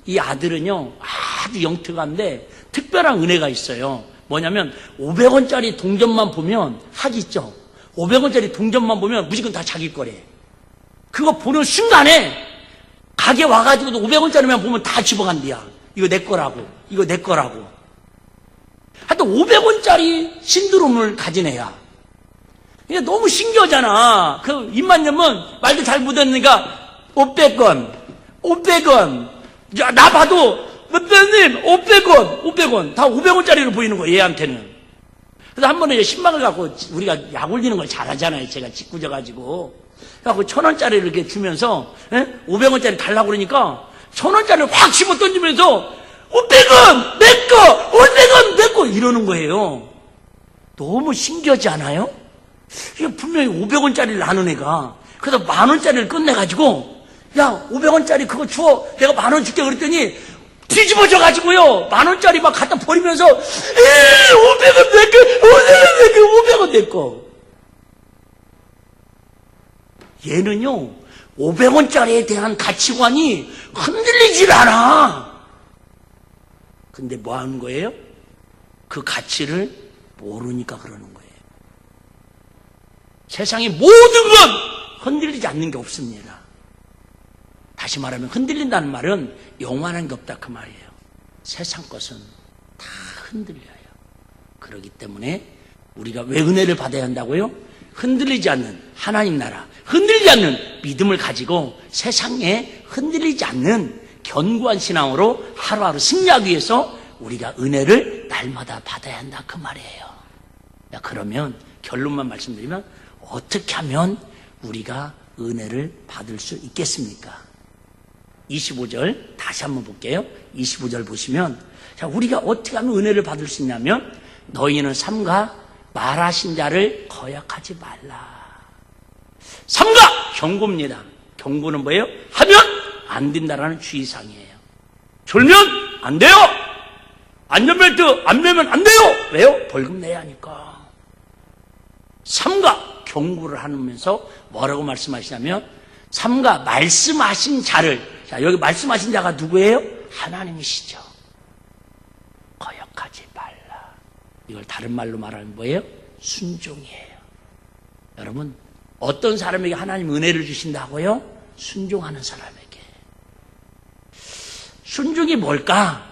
이 아들은요 아주 영특한데 특별한 은혜가 있어요. 뭐냐면 500원짜리 동전만 보면 학 있죠. 500원짜리 동전만 보면 무조건 다 자기 거래. 그거 보는 순간에 가게 와가지고도 500원짜리만 보면 다 집어간대야. 이거 내 거라고. 이거 내 거라고. 하여튼 500원짜리 신드롬을 가진 애야. 이게 너무 신기하잖아. 그 입만 열면 말도 잘 못하니까 500원, 500원. 나 봐도 몇배님 500원, 500원. 다 500원짜리로 보이는 거예요, 얘한테는. 그래서 한 번에 신방을 갖고 우리가 약 올리는 걸 잘하잖아요. 제가 짓궂어가지고. 그래갖고 1000원짜리를 이렇게 주면서 500원짜리 달라고 그러니까 1000원짜리를 확 집어 던지면서 500원 내 거, 500원 내 거 이러는 거예요. 너무 신기하지 않아요? 이게 분명히 500원짜리를 나눈 애가 그래서 10,000원짜리를 끝내가지고 야 500원짜리 그거 줘 내가 10,000원 줄게 그랬더니 뒤집어져 가지고요 10,000원짜리 막 갖다 버리면서 500원 내 거, 500원 내 거, 500원 내 거. 얘는요 500원짜리에 대한 가치관이 흔들리질 않아. 근데 뭐 하는 거예요? 그 가치를 모르니까 그러는 거예요. 세상의 모든 건 흔들리지 않는 게 없습니다. 다시 말하면 흔들린다는 말은 영원한 게 없다 그 말이에요. 세상 것은 다 흔들려요. 그렇기 때문에 우리가 왜 은혜를 받아야 한다고요? 흔들리지 않는 하나님 나라, 흔들리지 않는 믿음을 가지고 세상에 흔들리지 않는 견고한 신앙으로 하루하루 승리하기 위해서 우리가 은혜를 날마다 받아야 한다 그 말이에요. 그러면 결론만 말씀드리면 어떻게 하면 우리가 은혜를 받을 수 있겠습니까? 25절 다시 한번 볼게요. 25절 보시면 자, 우리가 어떻게 하면 은혜를 받을 수 있냐면 너희는 삼가 말하신 자를 거역하지 말라. 삼가 경고입니다. 경고는 뭐예요? 하면 안 된다라는 주의사항이에요. 졸면 안 돼요. 안전벨트 안 매면 안 돼요. 왜요? 벌금 내야 하니까. 삼가 경고를 하면서 뭐라고 말씀하시냐면 삼가 말씀하신 자를 자 여기 말씀하신 자가 누구예요? 하나님이시죠. 거역하지 말라. 이걸 다른 말로 말하면 뭐예요? 순종이에요. 여러분 어떤 사람에게 하나님 은혜를 주신다고요? 순종하는 사람에게. 순종이 뭘까?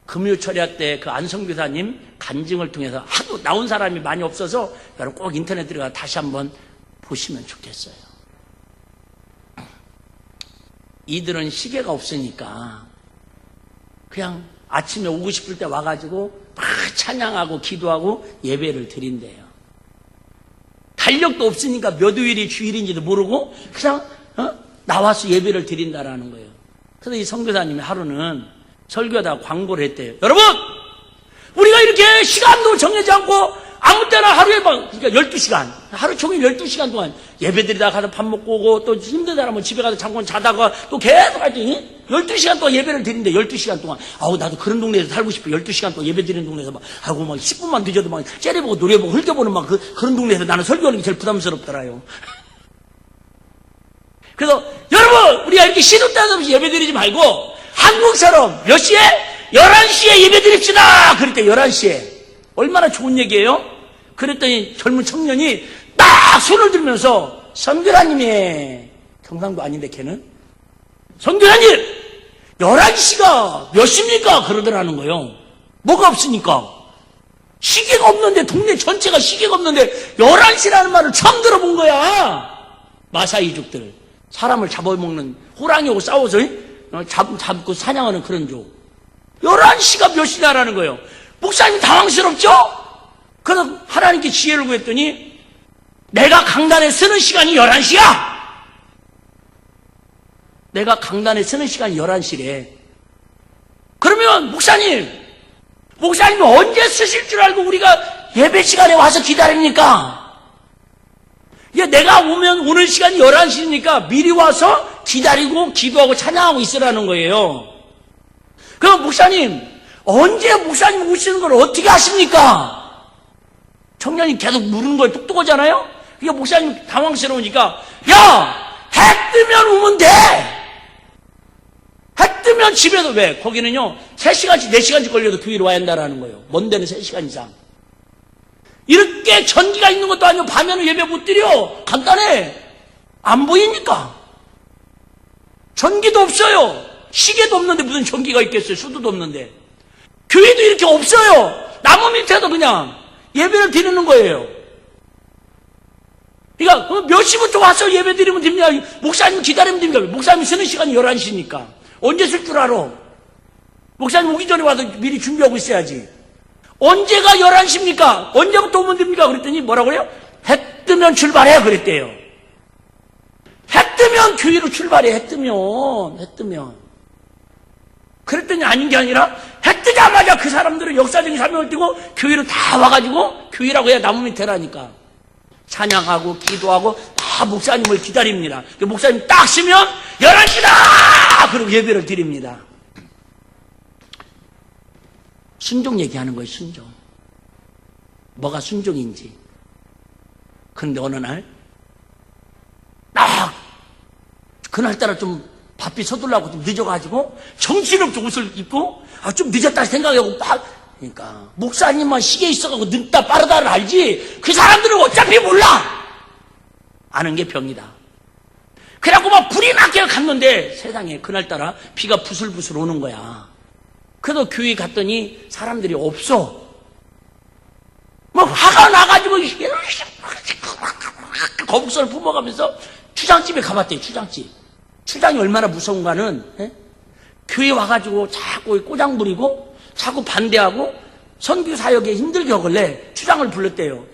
금요 철야 때 그 안성교사님 간증을 통해서 하도 나온 사람이 많이 없어서 여러분 꼭 인터넷 들어가 다시 한번 보시면 좋겠어요. 이들은 시계가 없으니까 그냥 아침에 오고 싶을 때 와가지고 막 찬양하고 기도하고 예배를 드린대요. 달력도 없으니까 몇 요일이 주일인지도 모르고 그냥 나와서 예배를 드린다라는 거예요. 그래서 이 선교사님이 하루는 설교하다가 광고를 했대요. 여러분 우리가 이렇게 시간도 정해지 않고 아무 때나 하루에 막 그러니까 12시간 하루 종일 12시간 동안 예배드리다가 가서 밥 먹고 오고 또 힘든 사람은 집에 가서 잠깐 자다가 또 계속 하지 12시간 동안 예배를 드린대. 12시간 동안 아우 나도 그런 동네에서 살고 싶어. 12시간 동안 예배 드리는 동네에서 막 아이고 막 10분만 늦어도 막 째려보고 노래보고 흘겨보는 막 그런 동네에서 나는 설교하는 게 제일 부담스럽더라요. 그래서 여러분 우리가 이렇게 시도 때도 없이 예배 드리지 말고 한국처럼 몇 시에? 11시에 예배 드립시다. 그랬대 11시에. 얼마나 좋은 얘기예요? 그랬더니 젊은 청년이 딱 손을 들면서 선교사님이 경상도 아닌데 걔는 선교사님 11시가 몇 시입니까? 그러더라는 거예요. 뭐가 없으니까. 시계가 없는데 동네 전체가 시계가 없는데 11시라는 말을 처음 들어본 거야. 마사이족들 사람을 잡아먹는 호랑이하고 싸워서 잡고 사냥하는 그런 족 11시가 몇 시냐라는 거예요. 목사님 당황스럽죠? 그래서 하나님께 지혜를 구했더니 내가 강단에 쓰는 시간이 11시야. 내가 강단에 서는 시간이 11시래. 그러면 목사님이 언제 쓰실 줄 알고 우리가 예배 시간에 와서 기다립니까? 내가 오는 시간이 11시니까 미리 와서 기다리고 기도하고 찬양하고 있으라는 거예요. 그럼 언제 목사님 오시는 걸 어떻게 아십니까? 청년이 계속 물은 거에 똑똑하잖아요? 그러니까 목사님 당황스러우니까, 해 뜨면 오면 돼! 해 뜨면 집에서 왜? 거기는요, 3시간씩, 4시간씩 걸려도 교회로 와야 한다라는 거예요. 먼 데는 3시간 이상. 이렇게 전기가 있는 것도 아니고 밤에는 예배 못 드려. 간단해. 안 보이니까. 전기도 없어요. 시계도 없는데 무슨 전기가 있겠어요. 수도도 없는데. 교회도 이렇게 없어요. 나무 밑에도 그냥 예배를 드리는 거예요. 그러니까 몇 시부터 와서 예배 드리면 됩니까? 목사님 기다리면 됩니까? 목사님 쓰는 시간이 11시니까. 언제 쓸 줄 알아? 목사님 오기 전에 와서 미리 준비하고 있어야지. 언제가 11시입니까? 언제부터 오면 됩니까? 그랬더니 뭐라고요? 해 뜨면 출발해 그랬대요. 해 뜨면 교회로 출발해. 해 뜨면. 그랬더니 아닌 게 아니라 해 뜨자마자 그 사람들은 역사적인 사명을 띠고 교회로 다 와가지고, 교회라고 해야 나무 밑에라니까, 찬양하고 기도하고 다 목사님을 기다립니다. 목사님 딱 쓰면 11시다! 그리고 예배를 드립니다. 순종 얘기하는 거예요. 순종. 뭐가 순종인지. 그런데 어느 날 그날따라 좀 바삐 서둘라고 좀 늦어가지고 정신없게 옷을 입고 좀 늦었다 생각하고 그러니까 목사님만 시계에 있어가지고 늦다 빠르다를 알지 그 사람들은 어차피 몰라. 아는 게 병이다. 그래갖고 막 불이 나게 갔는데 세상에 그날따라 비가 부슬부슬 오는 거야. 그래도 교회 갔더니 사람들이 없어. 막 화가 나가지고 거북선을 뿜어가면서 추장집에 가봤대요. 추장이 얼마나 무서운가는, 교회 와가지고 자꾸 꼬장 부리고 자꾸 반대하고 선교 사역에 힘들게 하길래 추장을 불렀대요.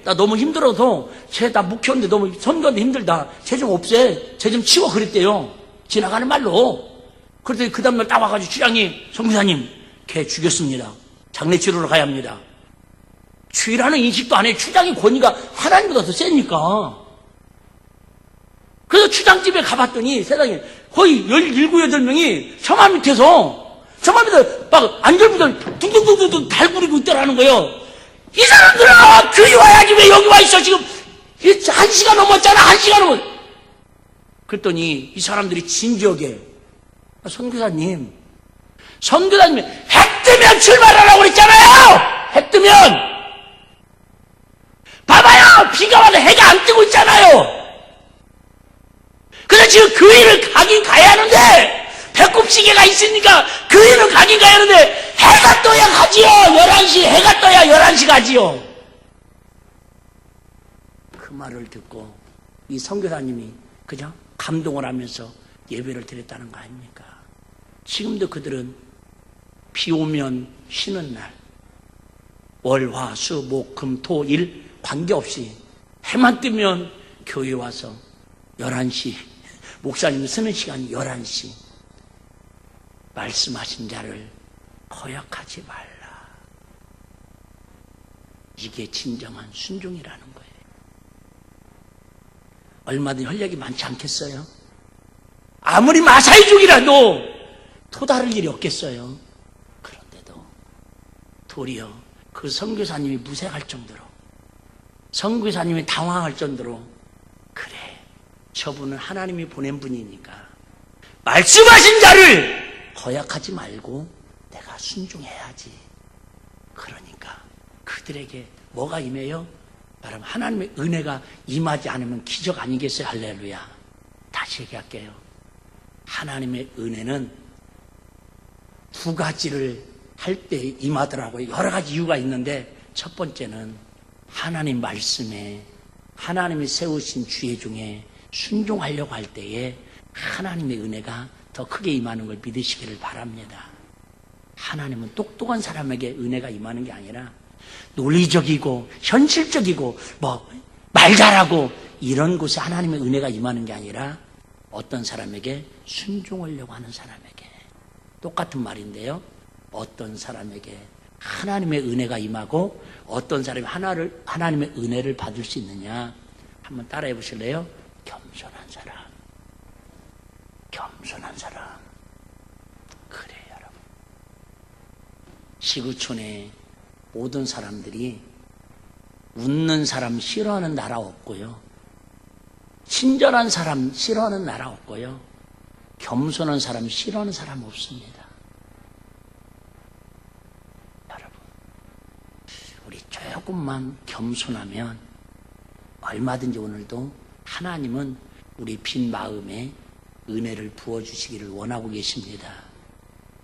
나 너무 힘들어서 나 목회인데 너무 선교하는데 힘들다. 쟤 좀 없애. 쟤 좀 치워 그랬대요. 지나가는 말로. 그랬더니 그 다음날 딱 와가지고 추장이, 선교사님, 걔 죽였습니다. 장례 치르러 가야 합니다. 주의라는 인식도 안 해. 추장의 권위가 하나님보다 더 세니까. 그래서 추장집에 가봤더니 세상에 거의 17, 8명이 처마 밑에서 막 안절부절 둥둥둥둥 달구리고 있더라는 거예요. 이 사람들아, 교회 와야지 왜 여기 와 있어? 지금 1시간 넘었잖아. 1시간 넘었. 그랬더니 이 사람들이 진지하게, 선교사님이 해 뜨면 출발하라고 그랬잖아요. 해 뜨면. 봐봐요, 비가 와도 해가 안 뜨고 있잖아요. 그래서 지금 교회를 가긴 가야 하는데, 배꼽 시계가 있으니까 교회를 가긴 가야 하는데 해가 떠야 가지요. 11시 해가 떠야 11시 가지요. 그 말을 듣고 이 선교사님이 그냥 감동을 하면서 예배를 드렸다는 거 아닙니까? 지금도 그들은 비 오면 쉬는 날, 월, 화, 수, 목, 금, 토, 일 관계없이 해만 뜨면 교회 와서 11시, 목사님이 쓰는 시간이 11시, 말씀하신 자를 거역하지 말라. 이게 진정한 순종이라는 거예요. 얼마든지 혈력이 많지 않겠어요? 아무리 마사이족이라도 토다를 일이 없겠어요. 그런데도 도리어 그 선교사님이 무색할 정도로, 선교사님이 당황할 정도로, 그래, 저분은 하나님이 보낸 분이니까 말씀하신 자를 거역하지 말고 내가 순종해야지. 그러니까 그들에게 뭐가 임해요? 말하면 하나님의 은혜가 임하지 않으면 기적 아니겠어요? 할렐루야. 다시 얘기할게요. 하나님의 은혜는 두 가지를 할 때 임하더라고요. 여러 가지 이유가 있는데, 첫 번째는 하나님 말씀에, 하나님이 세우신 주의 중에 순종하려고 할 때에 하나님의 은혜가 더 크게 임하는 걸 믿으시기를 바랍니다. 하나님은 똑똑한 사람에게 은혜가 임하는 게 아니라 논리적이고 현실적이고 말 잘하고 이런 곳에 하나님의 은혜가 임하는 게 아니라 어떤 사람에게 순종하려고 하는 사람에게. 똑같은 말인데요. 어떤 사람에게 하나님의 은혜가 임하고 어떤 사람이 하나님의 은혜를 받을 수 있느냐. 한번 따라해 보실래요? 겸손한 사람. 겸손한 사람. 그래요, 여러분. 시구촌에 모든 사람들이 웃는 사람 싫어하는 나라 없고요. 친절한 사람 싫어하는 나라 없고요. 겸손한 사람 싫어하는 사람 없습니다. 여러분, 우리 조금만 겸손하면 얼마든지 오늘도 하나님은 우리 빈 마음에 은혜를 부어주시기를 원하고 계십니다.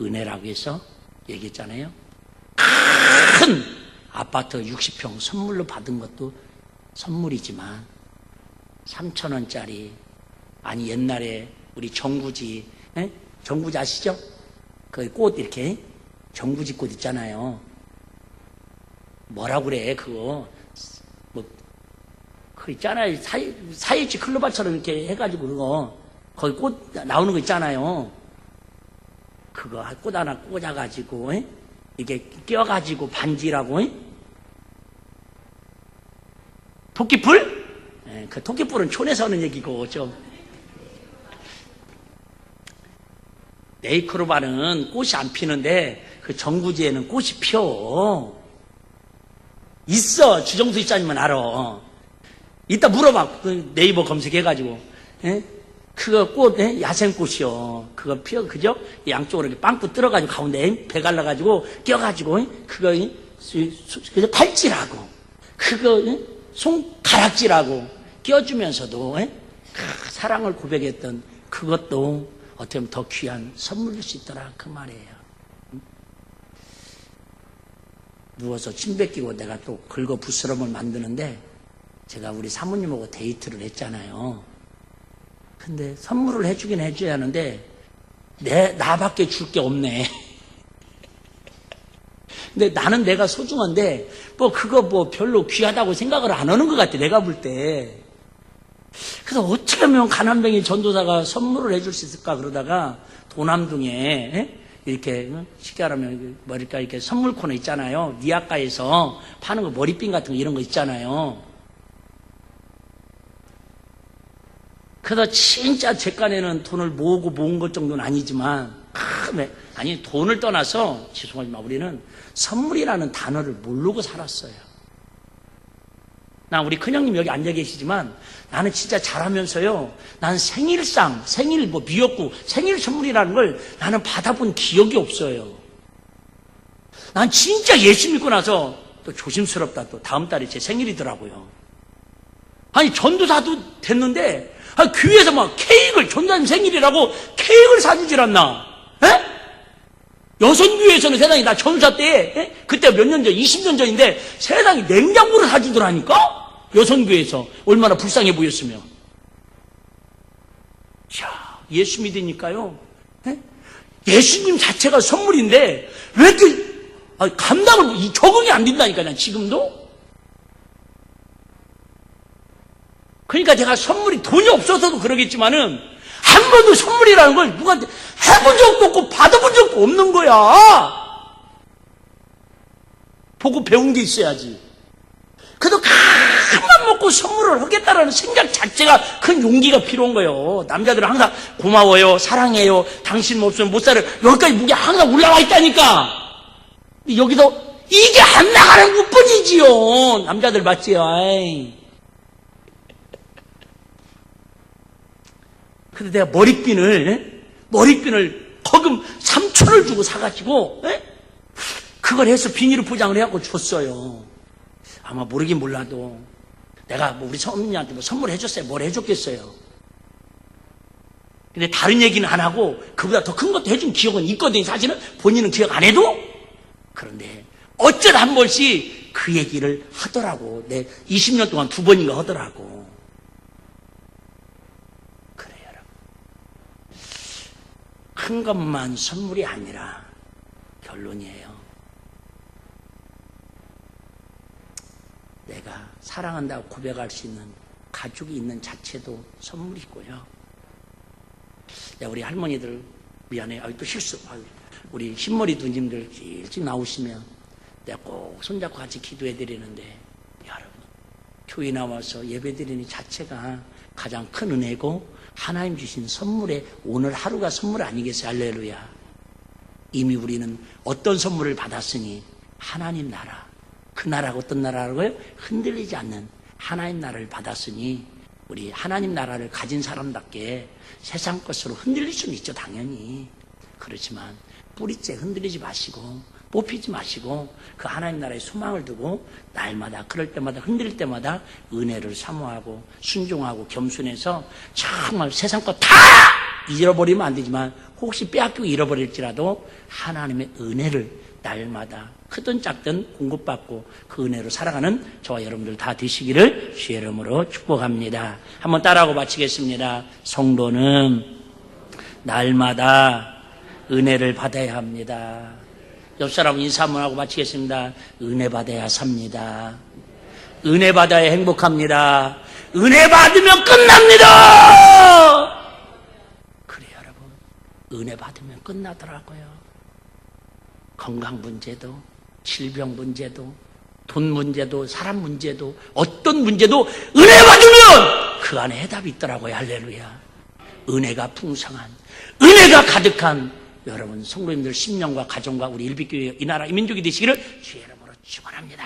은혜라고 해서 얘기했잖아요. 큰 아파트 60평 선물로 받은 것도 선물이지만 3,000원짜리, 아니 옛날에 우리 정구지, 정구지 아시죠? 그 꽃 이렇게 정구지 꽃 있잖아요. 뭐라 그래 그거 뭐 그 있잖아요. 사이치 클로바처럼 이렇게 해가지고 그거 거기 꽃 나오는 거 있잖아요. 그거 꽃 하나 꽂아가지고 이게 껴가지고 반지라고 토끼풀? 그 토끼풀은 촌에서 하는 얘기고 좀 네이크로바는 꽃이 안 피는데 그 정구지에는 꽃이 피어. 있어. 주정수 이사님은 알아. 이따 물어봐. 그 네이버 검색해가지고. 그거 꽃, 야생꽃이요. 그거 피어, 그죠? 양쪽으로 이렇게 빵꾸 뚫어가지고 가운데 배 갈라가지고 껴가지고 그거 그저 팔찌라고. 그거 손가락질하고 껴주면서도 사랑을 고백했던 그것도 어떻게 보면 더 귀한 선물일 수 있더라 그 말이에요. 누워서 침 뱉기고 내가 또 긁어 부스럼을 만드는데 제가 우리 사모님하고 데이트를 했잖아요. 근데 선물을 해주긴 해줘야 하는데 나밖에 줄 게 없네. 근데 나는 내가 소중한데 그거 별로 귀하다고 생각을 안 하는 것 같아 내가 볼 때. 그래서 어떻게 하면 가난뱅이 전도사가 선물을 해줄 수 있을까 그러다가 도남동에 이렇게 쉽게 말하면 뭐랄까 이렇게 선물 코너 있잖아요. 니아가에서 파는 거 머리핀 같은 거 이런 거 있잖아요. 그래서 진짜 제 깐에는 돈을 모은 것 정도는 아니지만 아니 돈을 떠나서 죄송하지만 우리는 선물이라는 단어를 모르고 살았어요. 나 우리 큰형님 여기 앉아 계시지만 나는 진짜 잘하면서요. 나는 생일 미역국, 생일 선물이라는 걸 나는 받아본 기억이 없어요. 난 진짜 예수 믿고 나서 또 조심스럽다. 또 다음 달에 제 생일이더라고요. 아니 전도사도 됐는데 교회에서 막 전도사님 생일이라고 케이크를 사주질 않나? 여선교회에서는 세상에 나 전사 때 그때 몇 년 전, 20년 전인데 세상에 냉장고를 사주더라니까? 여선교회에서 얼마나 불쌍해 보였으면. 자, 예수 믿으니까요. 예수님 자체가 선물인데 왜 이렇게 적응이 안 된다니까 난 지금도. 그러니까 제가 선물이 돈이 없어서도 그러겠지만은 한 번도 선물이라는 걸 누구한테 해본 적도 없고 받아본 적도 없는 거야. 보고 배운 게 있어야지. 그래도 큰맘 먹고 선물을 하겠다라는 생각 자체가 큰 용기가 필요한 거예요. 남자들은 항상 고마워요, 사랑해요, 당신 없으면 못 살아요. 여기까지 무게 항상 올라와 있다니까. 여기서 이게 안 나가는 것뿐이지요. 남자들 맞지요? 아이. 근데 내가 머리핀을 거금 3,000원을 주고 사가지고 그걸 해서 비닐을 포장을 해갖고 줬어요. 아마 모르긴 몰라도 내가 우리 선생님한테 선물해줬어요. 뭘 해줬겠어요. 근데 다른 얘기는 안 하고 그보다 더 큰 것도 해준 기억은 있거든요. 사실은 본인은 기억 안 해도. 그런데 어쩌다 한 번씩 그 얘기를 하더라고. 내 20년 동안 2번인가 하더라고. 그래요, 여러분. 큰 것만 선물이 아니라 결론이에요. 내가 사랑한다고 고백할 수 있는 가족이 있는 자체도 선물이고요. 우리 할머니들 미안해. 또 실수. 우리 흰머리 누님들 일찍 나오시면 내가 꼭 손잡고 같이 기도해 드리는데, 여러분, 교회 나와서 예배 드리는 자체가 가장 큰 은혜고 하나님 주신 선물에 오늘 하루가 선물 아니겠어요? 할렐루야. 이미 우리는 어떤 선물을 받았으니 하나님 나라, 그 나라가 어떤 나라라고요? 흔들리지 않는 하나님 나라를 받았으니 우리 하나님 나라를 가진 사람답게 세상 것으로 흔들릴 수는 있죠, 당연히. 그렇지만 뿌리째 흔들리지 마시고 뽑히지 마시고 그 하나님 나라의 소망을 두고 날마다 그럴 때마다 흔들릴 때마다 은혜를 사모하고 순종하고 겸손해서 정말 세상 거 다 잃어버리면 안 되지만 혹시 빼앗기고 잃어버릴지라도 하나님의 은혜를 날마다 크든 작든 공급받고 그 은혜로 살아가는 저와 여러분들 다 되시기를 주의 이름으로 축복합니다. 한번 따라하고 마치겠습니다. 성도는 날마다 은혜를 받아야 합니다. 옆 사람 인사 한번 하고 마치겠습니다. 은혜 받아야 삽니다. 은혜 받아야 행복합니다. 은혜 받으면 끝납니다. 그래 여러분, 은혜 받으면 끝나더라고요. 건강 문제도, 질병 문제도, 돈 문제도, 사람 문제도, 어떤 문제도 은혜 받으면 그 안에 해답이 있더라고요. 할렐루야. 은혜가 풍성한, 은혜가 가득한 여러분 성도님들 10년과 가정과 우리 일빛교회 이 나라 이 민족이 되시기를 주의 이름으로 축원합니다.